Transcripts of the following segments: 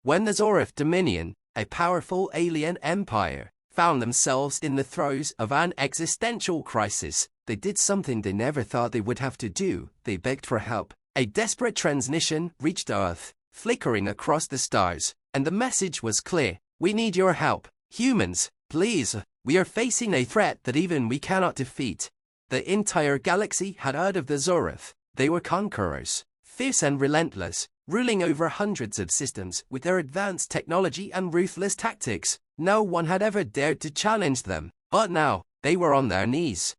When the Zorith Dominion, a powerful alien empire, found themselves in the throes of an existential crisis, they did something they never thought they would have to do. They begged for help. A desperate transmission reached Earth, flickering across the stars, and the message was clear. We need your help. Humans, please. We are facing a threat that even we cannot defeat. The entire galaxy had heard of the Zorith. They were conquerors, fierce and relentless, ruling over hundreds of systems with their advanced technology and ruthless tactics. No one had ever dared to challenge them, but now, they were on their knees.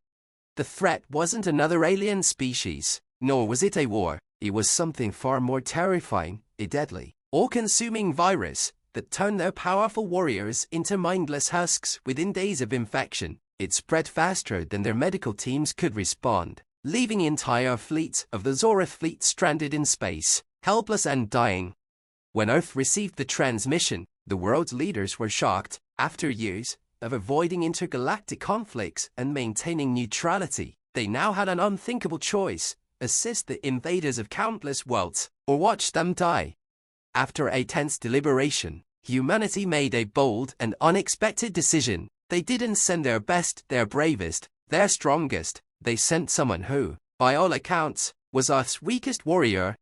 The threat wasn't another alien species, nor was it a war. It was something far more terrifying, a deadly, all-consuming virus that turned their powerful warriors into mindless husks within days of infection. It spread faster than their medical teams could respond, leaving entire fleets of the Zorith fleet stranded in space, helpless and dying. When Earth received the transmission, the world's leaders were shocked. After years of avoiding intergalactic conflicts and maintaining neutrality, they now had an unthinkable choice: assist the invaders of countless worlds, or watch them die. After a tense deliberation, humanity made a bold and unexpected decision. They didn't send their best, their bravest, their strongest. They sent someone who, by all accounts, was Earth's weakest warrior.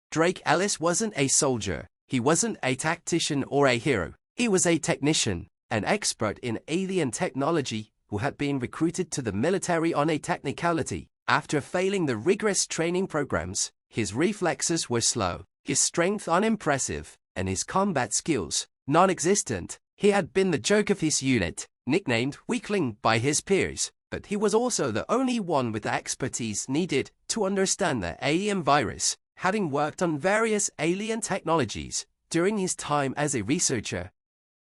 Drake Ellis wasn't a soldier. He wasn't a tactician or a hero. He was a technician, an expert in alien technology who had been recruited to the military on a technicality. After failing the rigorous training programs, his reflexes were slow, his strength unimpressive, and his combat skills non-existent. He had been the joke of his unit, nicknamed Weakling by his peers, but he was also the only one with the expertise needed to understand the alien virus, having worked on various alien technologies during his time as a researcher.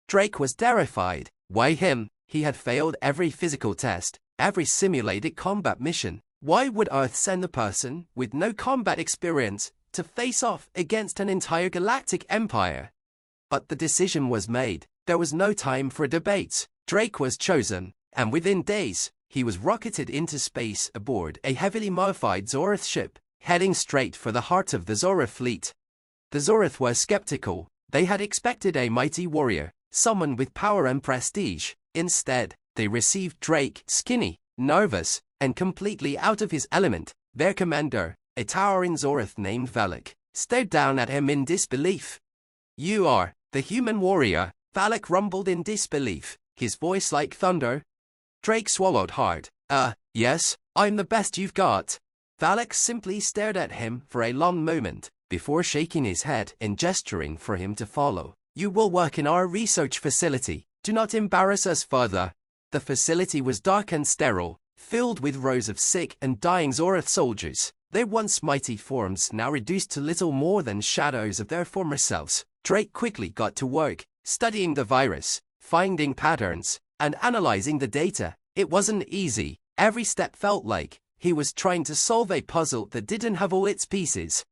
Drake was terrified. Why him? He had failed every physical test, every simulated combat mission. Why would Earth send a person with no combat experience to face off against an entire galactic empire? But the decision was made. There was no time for debates. Drake was chosen, and within days, he was rocketed into space aboard a heavily modified Zorith ship, heading straight for the heart of the Zorith fleet. The Zorith were skeptical. They had expected a mighty warrior, someone with power and prestige. Instead, they received Drake, skinny, nervous, and completely out of his element. Their commander, a towering Zorith named Valak, stared down at him in disbelief. "You are the human warrior," Valak rumbled in disbelief, his voice like thunder. Drake swallowed hard. Yes, I'm the best you've got." Valak simply stared at him for a long moment, before shaking his head and gesturing for him to follow. "You will work in our research facility. Do not embarrass us further." The facility was dark and sterile, filled with rows of sick and dying Zorith soldiers, their once mighty forms now reduced to little more than shadows of their former selves. Drake quickly got to work, studying the virus, finding patterns, and analyzing the data. It wasn't easy. Every step felt like he was trying to solve a puzzle that didn't have all its pieces.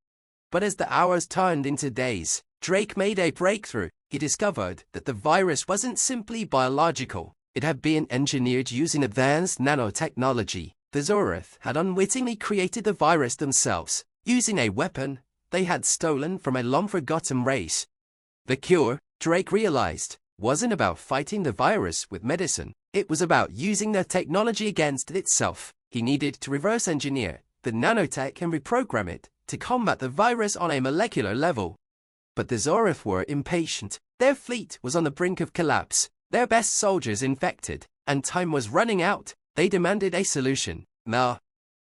But as the hours turned into days, Drake made a breakthrough. He discovered that the virus wasn't simply biological. It had been engineered using advanced nanotechnology. The Zorith had unwittingly created the virus themselves, using a weapon they had stolen from a long-forgotten race. The cure, Drake realized, wasn't about fighting the virus with medicine. It was about using the technology against itself. He needed to reverse engineer the nanotech and reprogram it to combat the virus on a molecular level. But the Zorith were impatient. Their fleet was on the brink of collapse, their best soldiers infected, and time was running out. They demanded a solution. Now,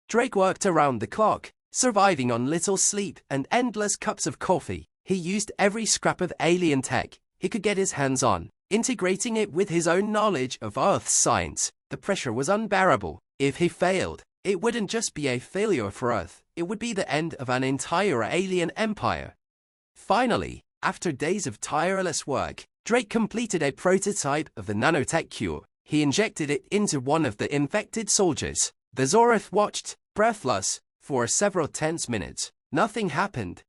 Drake worked around the clock, surviving on little sleep and endless cups of coffee. He used every scrap of alien tech he could get his hands on, integrating it with his own knowledge of Earth's science. The pressure was unbearable. If he failed, it wouldn't just be a failure for Earth, it would be the end of an entire alien empire. Finally, after days of tireless work, Drake completed a prototype of the nanotech cure. He injected it into one of the infected soldiers. The Zorith watched, breathless, for several tense minutes. Nothing happened.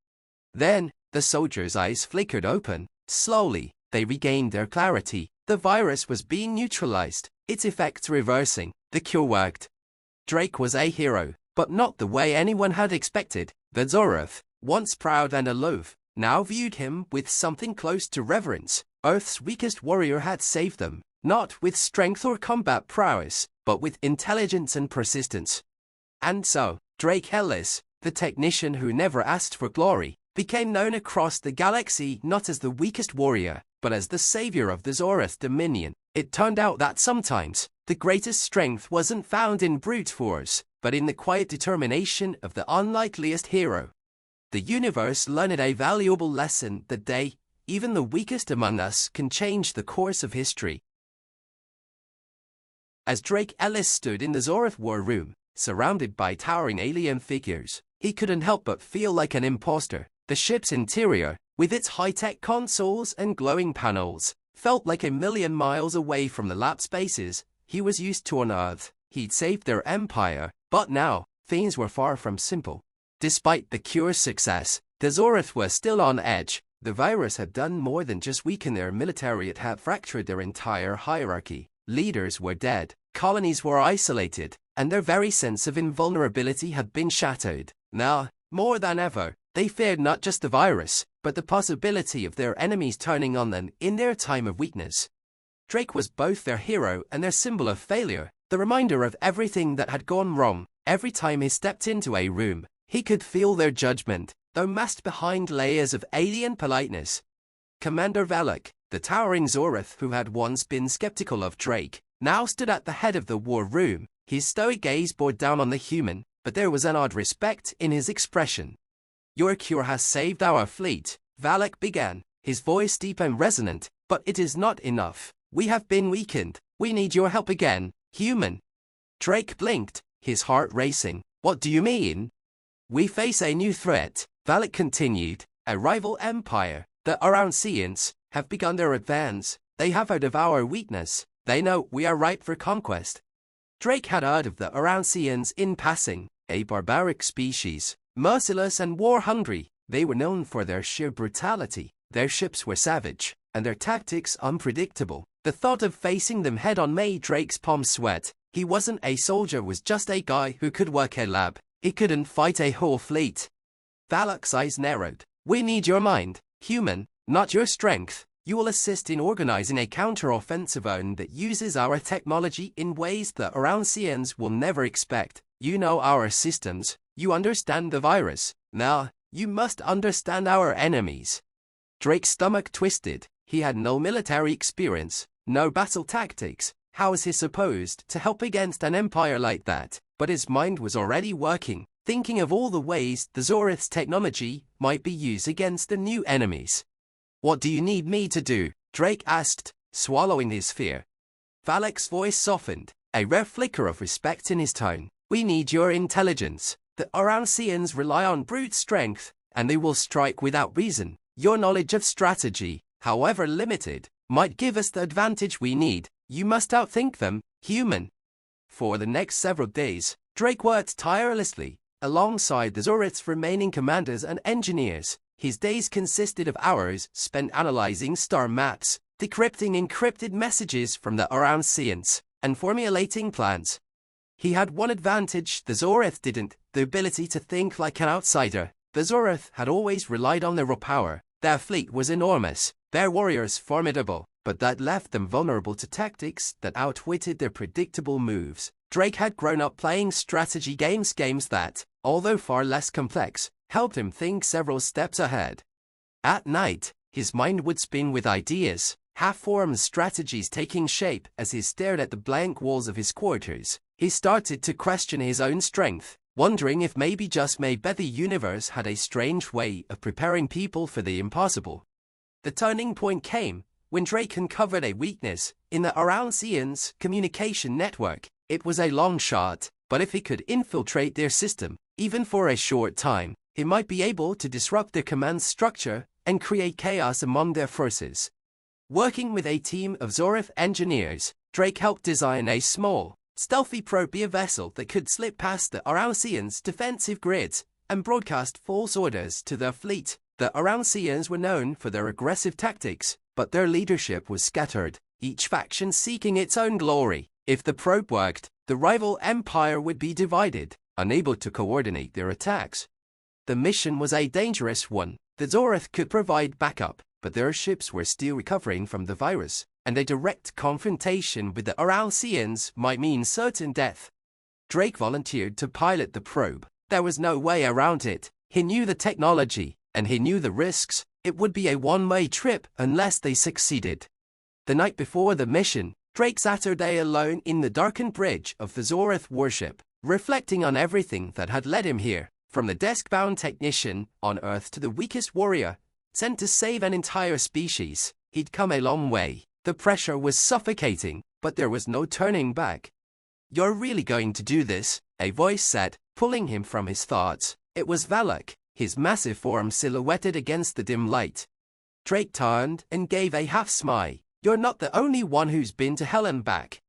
Then, the soldier's eyes flickered open. Slowly, they regained their clarity. The virus was being neutralized, its effects reversing. The cure worked. Drake was a hero, but not the way anyone had expected. The Zorith, once proud and aloof, now viewed him with something close to reverence. Earth's weakest warrior had saved them, not with strength or combat prowess, but with intelligence and persistence. And so, Drake Ellis, the technician who never asked for glory, became known across the galaxy not as the weakest warrior, but as the savior of the Zorath Dominion. It turned out that sometimes, the greatest strength wasn't found in brute force, but in the quiet determination of the unlikeliest hero. The universe learned a valuable lesson that day, even the weakest among us can change the course of history. As Drake Ellis stood in the Zorath war room, surrounded by towering alien figures, he couldn't help but feel like an imposter. The ship's interior, with its high-tech consoles and glowing panels, felt like a million miles away from the lab spaces he was used to on Earth. He'd saved their empire, but now, things were far from simple. Despite the cure's success, the Zorath were still on edge. The virus had done more than just weaken their military, it had fractured their entire hierarchy. Leaders were dead, colonies were isolated, and their very sense of invulnerability had been shattered. Now, more than ever, they feared not just the virus, but the possibility of their enemies turning on them in their time of weakness. Drake was both their hero and their symbol of failure, the reminder of everything that had gone wrong. Every time he stepped into a room, he could feel their judgment, though masked behind layers of alien politeness. Commander Valak, the towering Zorath who had once been skeptical of Drake, now stood at the head of the war room. His stoic gaze bore down on the human, but there was an odd respect in his expression. "Your cure has saved our fleet," Valak began, his voice deep and resonant, "but it is not enough. We have been weakened. We need your help again, human." Drake blinked, his heart racing. "What do you mean?" "We face a new threat," Valak continued. "A rival empire, the Arounceans, have begun their advance. They have heard of our weakness. They know we are ripe for conquest." Drake had heard of the Arounceans in passing, a barbaric species, merciless and war-hungry. They were known for their sheer brutality. Their ships were savage, and their tactics unpredictable. The thought of facing them head-on made Drake's palms sweat. He wasn't a soldier, was just a guy who could work a lab. He couldn't fight a whole fleet. Valak's eyes narrowed. "We need your mind, human, not your strength. You will assist in organizing a counter-offensive that uses our technology in ways the Arounceans will never expect. You know our systems. You understand the virus. Now, you must understand our enemies." Drake's stomach twisted. He had no military experience, no battle tactics. How was he supposed to help against an empire like that? But his mind was already working, thinking of all the ways the Zorath's technology might be used against the new enemies. "What do you need me to do?" Drake asked, swallowing his fear. Valak's voice softened, a rare flicker of respect in his tone. "We need your intelligence. The Arounceans rely on brute strength, and they will strike without reason. Your knowledge of strategy, however limited, might give us the advantage we need. You must outthink them, human." For the next several days, Drake worked tirelessly, alongside the Zorath's remaining commanders and engineers. His days consisted of hours spent analyzing star maps, decrypting encrypted messages from the Arounceans, and formulating plans. He had one advantage the Zorath didn't, the ability to think like an outsider. The Zorath had always relied on their raw power. Their fleet was enormous, their warriors formidable, but that left them vulnerable to tactics that outwitted their predictable moves. Drake had grown up playing strategy games that, although far less complex, helped him think several steps ahead. At night, his mind would spin with ideas, half-formed strategies taking shape as he stared at the blank walls of his quarters. He started to question his own strength, wondering if maybe the universe had a strange way of preparing people for the impossible. The turning point came when Drake uncovered a weakness in the Arounceans' communication network. It was a long shot, but if he could infiltrate their system, even for a short time, he might be able to disrupt their command structure and create chaos among their forces. Working with a team of Zorath engineers, Drake helped design a small, stealthy probe vessel that could slip past the Arounceans' defensive grids and broadcast false orders to their fleet. The Arounceans were known for their aggressive tactics, but their leadership was scattered, each faction seeking its own glory. If the probe worked, the rival empire would be divided, unable to coordinate their attacks. The mission was a dangerous one. The Zorith could provide backup, but their ships were still recovering from the virus, and a direct confrontation with the Aralsians might mean certain death. Drake volunteered to pilot the probe. There was no way around it. He knew the technology, and he knew the risks. It would be a one-way trip unless they succeeded. The night before the mission, Drake sat alone in the darkened bridge of the Zorith warship, reflecting on everything that had led him here, from the desk-bound technician on Earth to the weakest warrior, sent to save an entire species. He'd come a long way. The pressure was suffocating, but there was no turning back. "You're really going to do this?" a voice said, pulling him from his thoughts. It was Valak, his massive form silhouetted against the dim light. Drake turned and gave a half-smile. "You're not the only one who's been to hell and back."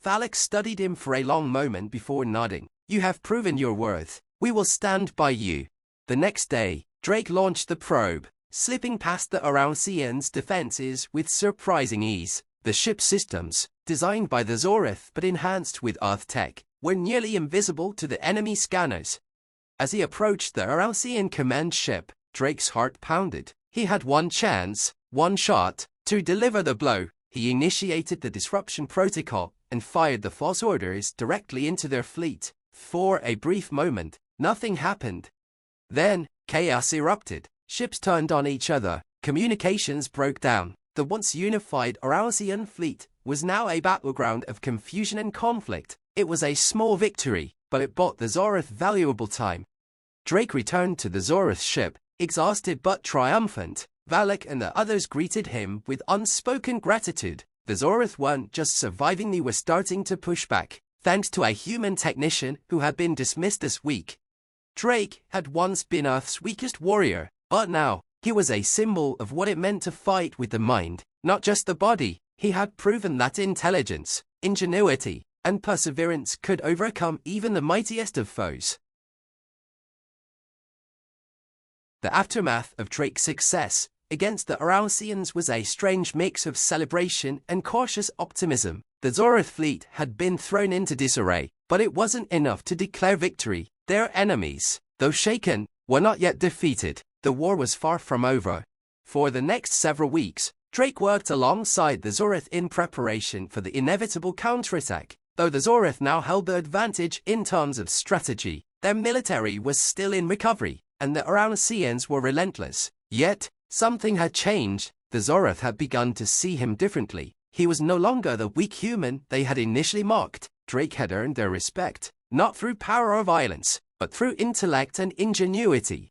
Valak studied him for a long moment before nodding. "You have proven your worth. We will stand by you." The next day, Drake launched the probe, slipping past the Aralsians' defenses with surprising ease. The ship's systems, designed by the Zorith but enhanced with Earth tech, were nearly invisible to the enemy scanners. As he approached the Aralsian command ship, Drake's heart pounded. He had one chance, one shot, to deliver the blow. He initiated the disruption protocol and fired the false orders directly into their fleet. For a brief moment, nothing happened. Then, chaos erupted. Ships turned on each other. Communications broke down. The once unified Aralsian fleet was now a battleground of confusion and conflict. It was a small victory, but it bought the Zorith valuable time. Drake returned to the Zorith ship, exhausted but triumphant. Valak and the others greeted him with unspoken gratitude. The Zorith weren't just surviving, they were starting to push back, thanks to a human technician who had been dismissed this week. Drake had once been Earth's weakest warrior, but now, he was a symbol of what it meant to fight with the mind, not just the body. He had proven that intelligence, ingenuity, and perseverance could overcome even the mightiest of foes. The aftermath of Drake's success against the Aralsians was a strange mix of celebration and cautious optimism. The Zorith fleet had been thrown into disarray, but it wasn't enough to declare victory. Their enemies, though shaken, were not yet defeated. The war was far from over. For the next several weeks, Drake worked alongside the Zorith in preparation for the inevitable counterattack. Though the Zorith now held the advantage in terms of strategy, their military was still in recovery, and the Aralsians were relentless. Yet, something had changed. The Zorith had begun to see him differently. He was no longer the weak human they had initially mocked. Drake had earned their respect, not through power or violence, but through intellect and ingenuity.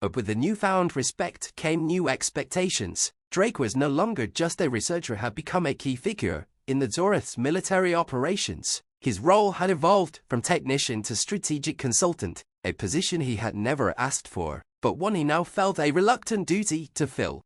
But with the newfound respect came new expectations. Drake was no longer just a researcher, had become a key figure in the Zorith's military operations. His role had evolved from technician to strategic consultant, a position he had never asked for, but one he now felt a reluctant duty to fill.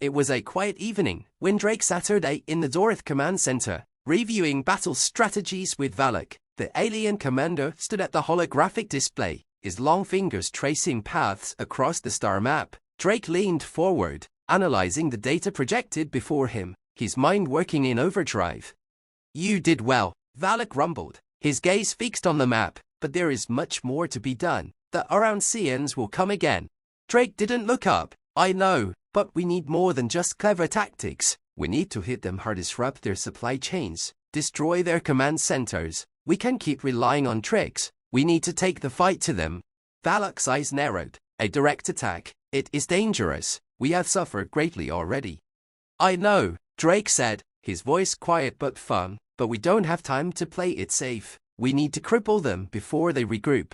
It was a quiet evening when Drake sat in the Zorith command center, reviewing battle strategies with Valak. The alien commander stood at the holographic display, his long fingers tracing paths across the star map. Drake leaned forward, analyzing the data projected before him, his mind working in overdrive. "You did well," Valak rumbled, his gaze fixed on the map, "but there is much more to be done. The Aralsians will come again." Drake didn't look up. "I know, but we need more than just clever tactics. We need to hit them hard, disrupt their supply chains, destroy their command centers. We can't keep relying on tricks. We need to take the fight to them." Valak's eyes narrowed. "A direct attack. It is dangerous. We have suffered greatly already." "I know," Drake said, his voice quiet but firm, "but we don't have time to play it safe. We need to cripple them before they regroup."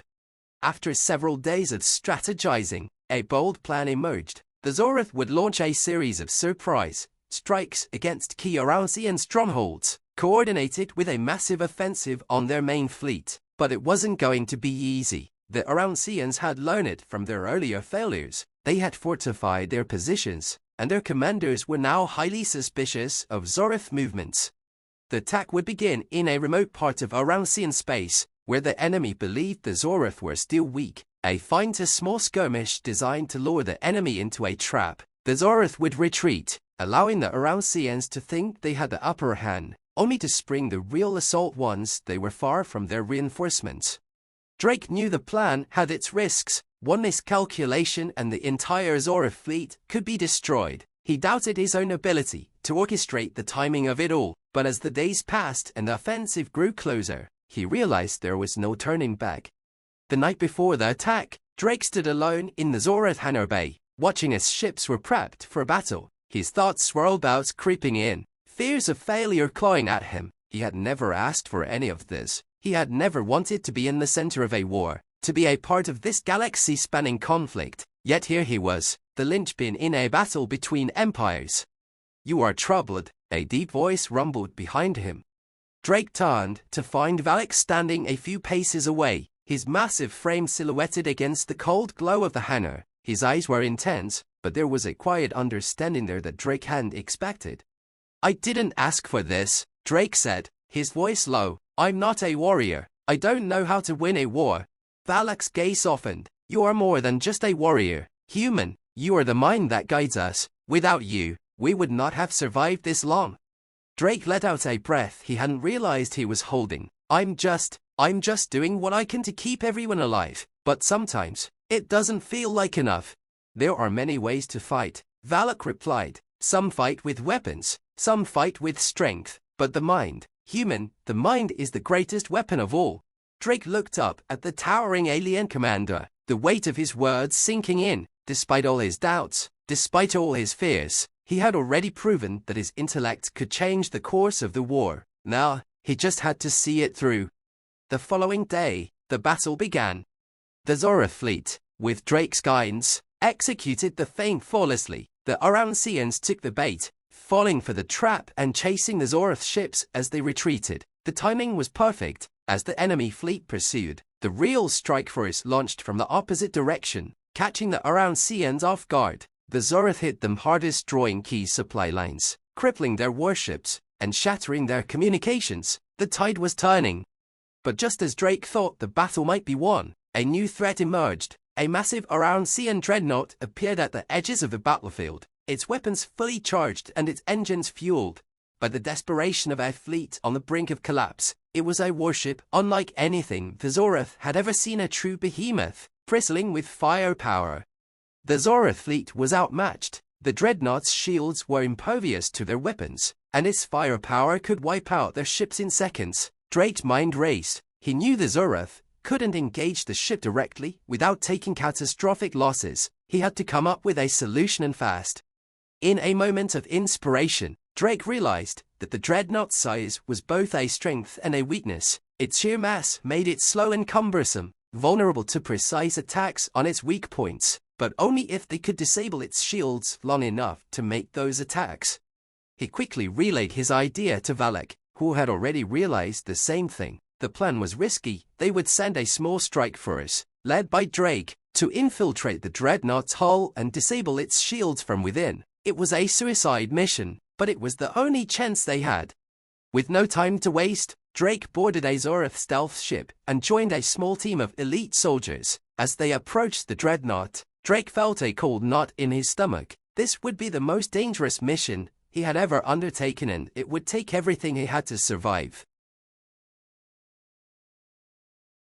After several days of strategizing, a bold plan emerged. The Zorith would launch a series of surprise strikes against key Aralsian strongholds, coordinated with a massive offensive on their main fleet. But it wasn't going to be easy. The Aralsians had learned from their earlier failures. They had fortified their positions, and their commanders were now highly suspicious of Zorith movements. The attack would begin in a remote part of Aralsian space, where the enemy believed the Zorith were still weak. A feint, a small skirmish designed to lure the enemy into a trap. The Zorith would retreat, allowing the Aralsians to think they had the upper hand, only to spring the real assault once they were far from their reinforcements. Drake knew the plan had its risks. One miscalculation and the entire Zoroth fleet could be destroyed. He doubted his own ability to orchestrate the timing of it all, but as the days passed and the offensive grew closer, he realized there was no turning back. The night before the attack, Drake stood alone in the Zoroth hangar bay, watching as ships were prepped for battle. His thoughts swirled about, creeping in, fears of failure clawing at him. He had never asked for any of this. He had never wanted to be in the center of a war, to be a part of this galaxy-spanning conflict. Yet here he was, the linchpin in a battle between empires. "You are troubled," a deep voice rumbled behind him. Drake turned to find Valak standing a few paces away, his massive frame silhouetted against the cold glow of the hangar. His eyes were intense, but there was a quiet understanding there that Drake hadn't expected. "I didn't ask for this," Drake said, his voice low. "I'm not a warrior. I don't know how to win a war." Valak's gaze softened. "You are more than just a warrior, human. You are the mind that guides us. Without you, we would not have survived this long." Drake let out a breath he hadn't realized he was holding. I'm just doing what I can to keep everyone alive. But sometimes, it doesn't feel like enough." "There are many ways to fight," Valak replied. "Some fight with weapons, some fight with strength, but the mind, human, the mind is the greatest weapon of all." Drake looked up at the towering alien commander, the weight of his words sinking in. Despite all his doubts, despite all his fears, he had already proven that his intellect could change the course of the war. Now, he just had to see it through. The following day, the battle began. The Zoroth fleet, with Drake's guidance, executed the feint flawlessly. The Arounceans took the bait, falling for the trap and chasing the Zoroth ships as they retreated. The timing was perfect. As the enemy fleet pursued, the real strike force launched from the opposite direction, catching the Arounceans off guard. The Zoroth hit them hardest, drawing key supply lines, crippling their warships, and shattering their communications. The tide was turning. But just as Drake thought the battle might be won, a new threat emerged. A massive Arouncean dreadnought appeared at the edges of the battlefield, its weapons fully charged and its engines fueled. By the desperation of a fleet on the brink of collapse, it was a warship unlike anything the Zoroth had ever seen, a true behemoth, bristling with firepower. The Zoroth fleet was outmatched. The dreadnought's shields were impervious to their weapons, and its firepower could wipe out their ships in seconds. Drake's mind raced. He knew the Zoroth couldn't engage the ship directly without taking catastrophic losses. He had to come up with a solution, and fast. In a moment of inspiration, Drake realized that the dreadnought's size was both a strength and a weakness. Its sheer mass made it slow and cumbersome, vulnerable to precise attacks on its weak points, but only if they could disable its shields long enough to make those attacks. He quickly relayed his idea to Valak, who had already realized the same thing. The plan was risky. They would send a small strike force, led by Drake, to infiltrate the dreadnought's hull and disable its shields from within. It was a suicide mission, but it was the only chance they had. With no time to waste, Drake boarded a Zoroth stealth ship and joined a small team of elite soldiers. As they approached the dreadnought, Drake felt a cold knot in his stomach. This would be the most dangerous mission he had ever undertaken, and it would take everything he had to survive.